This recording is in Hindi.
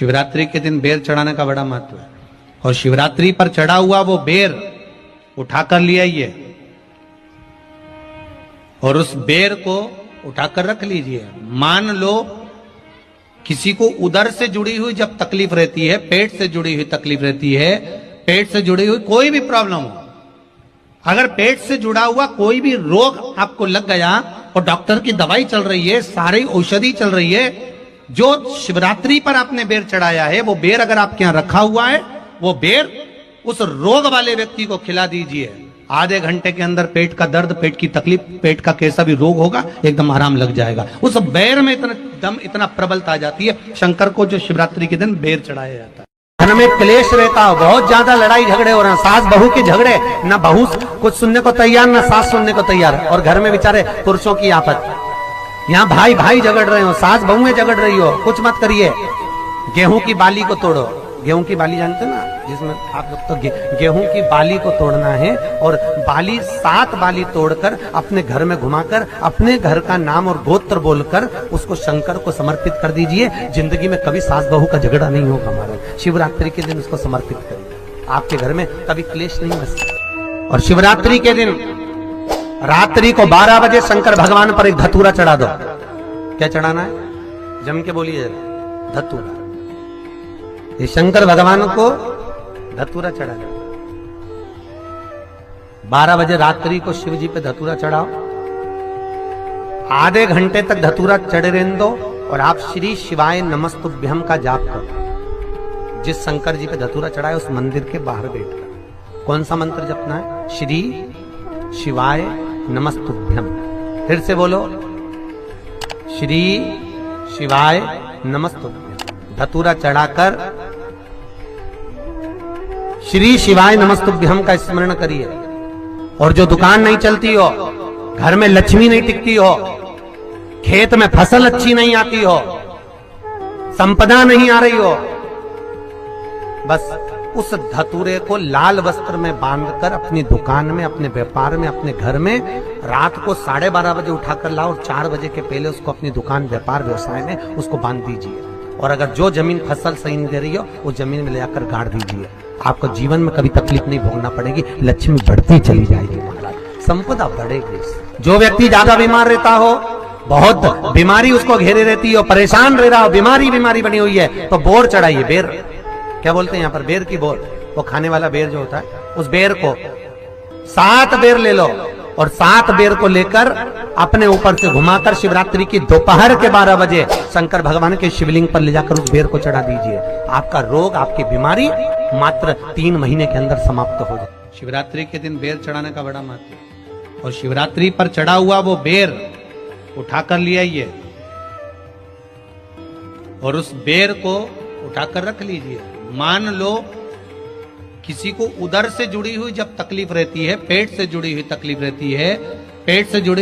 शिवरात्रि के दिन बेर चढ़ाने का बड़ा महत्व है। और शिवरात्रि पर चढ़ा हुआ वो बेर उठाकर ले आइए और उस बेर को उठाकर रख लीजिए। मान लो किसी को उदर से जुड़ी हुई जब तकलीफ रहती है, पेट से जुड़ी हुई तकलीफ रहती है, पेट से जुड़ी हुई कोई भी प्रॉब्लम हो, अगर पेट से जुड़ा हुआ कोई भी रोग आपको लग गया और डॉक्टर की दवाई चल रही है, सारी औषधि चल रही है, जो शिवरात्रि पर आपने बेर चढ़ाया है वो बेर अगर आपके यहां रखा हुआ है, वो बेर उस रोग वाले व्यक्ति को खिला दीजिए। आधे घंटे के अंदर पेट का दर्द, पेट की तकलीफ, पेट का कैसा भी रोग होगा एकदम आराम लग जाएगा। उस बेर में इतना प्रबलता आ जाती है। शंकर को जो शिवरात्रि के दिन बेर चढ़ाया जाता है। घर में क्लेश रहता हो, बहुत ज्यादा लड़ाई झगड़े हो रहे हैं, सास बहू के झगड़े, ना बहू कुछ सुनने को तैयार ना सास सुनने को तैयार, और घर में बेचारे पुरुषों की आफत। यहाँ भाई भाई झगड़ रहे हो, सास बहुएं झगड़ रही हो, कुछ मत करिए। गेहूं की बाली को तोड़ो। गेहूं की बाली जानते ना, जिसमें आप लोग तो गेहूं की बाली को तोड़ना है, और बाली 7 बाली तोड़कर अपने घर में घुमाकर अपने घर का नाम और गोत्र बोलकर उसको शंकर को समर्पित कर दीजिए। जिंदगी में कभी सास बहू का झगड़ा नहीं होगा हमारा। शिवरात्रि के दिन उसको समर्पित करिए, आपके घर में कभी क्लेश नहीं बस। और शिवरात्रि के दिन रात्रि को 12 बजे शंकर भगवान पर एक धतूरा चढ़ा दो। क्या चढ़ाना है? जम के बोलिए, धतूरा। ये शंकर भगवान को धतूरा चढ़ा दो। 12 बजे रात्रि को शिव जी पे धतूरा चढ़ाओ। आधे घंटे तक धतूरा चढ़े रहने दो और आप श्री शिवाय नमस्तुभ्यम का जाप करो। जिस शंकर जी पे धतूरा चढ़ाए उस मंदिर के बाहर बैठकर कौन सा मंत्र जपना है? श्री शिवाय नमस्तुभ्यम। फिर से बोलो, श्री शिवाय नमस्तुभ्यम। धतूरा चढ़ाकर श्री शिवाय नमस्तुभ्यम का स्मरण करिए। और जो दुकान नहीं चलती हो, घर में लक्ष्मी नहीं टिकती हो, खेत में फसल अच्छी नहीं आती हो, संपदा नहीं आ रही हो, बस उस धतूरे को लाल वस्त्र में बांधकर अपनी दुकान में, अपने व्यापार में, अपने घर में रात को 12:30 बजे उठाकर लाओ और 4 बजे के पहले उसको अपनी दुकान, व्यापार, व्यवसाय में उसको बांध दीजिए। और अगर जो जमीन फसल सही नहीं दे रही हो वो जमीन में ले जाकर गाड़ दीजिए। आपको जीवन में कभी तकलीफ नहीं भोगना पड़ेगी, लक्ष्मी बढ़ती चली जाएगी महाराज, संपदा बढ़ेगी। जो व्यक्ति ज्यादा बीमार रहता हो, बहुत बीमारी उसको घेरे रहती हो, परेशान रह रहा हो, बीमारी बनी हुई है, तो बोर चढ़ाइए। बेर क्या बोलते हैं यहाँ पर? बेर की बोर, वो खाने वाला बेर जो होता है, उस बेर को 7 बेर ले लो और 7 बेर को लेकर अपने ऊपर से घुमाकर शिवरात्रि की दोपहर के 12 बजे शंकर भगवान के शिवलिंग पर ले जाकर उस बेर को चढ़ा दीजिए। आपका रोग, आपकी बीमारी मात्र 3 महीने के अंदर समाप्त हो जाए। शिवरात्रि के दिन बेर चढ़ाने का बड़ा महत्व है। और शिवरात्रि पर चढ़ा हुआ वो बेर उठाकर ले आइए और उस बेर को उठाकर रख लीजिए। मान लो किसी को उदर से जुड़ी हुई जब तकलीफ रहती है, पेट से जुड़ी हुई तकलीफ रहती है, पेट से जुड़ी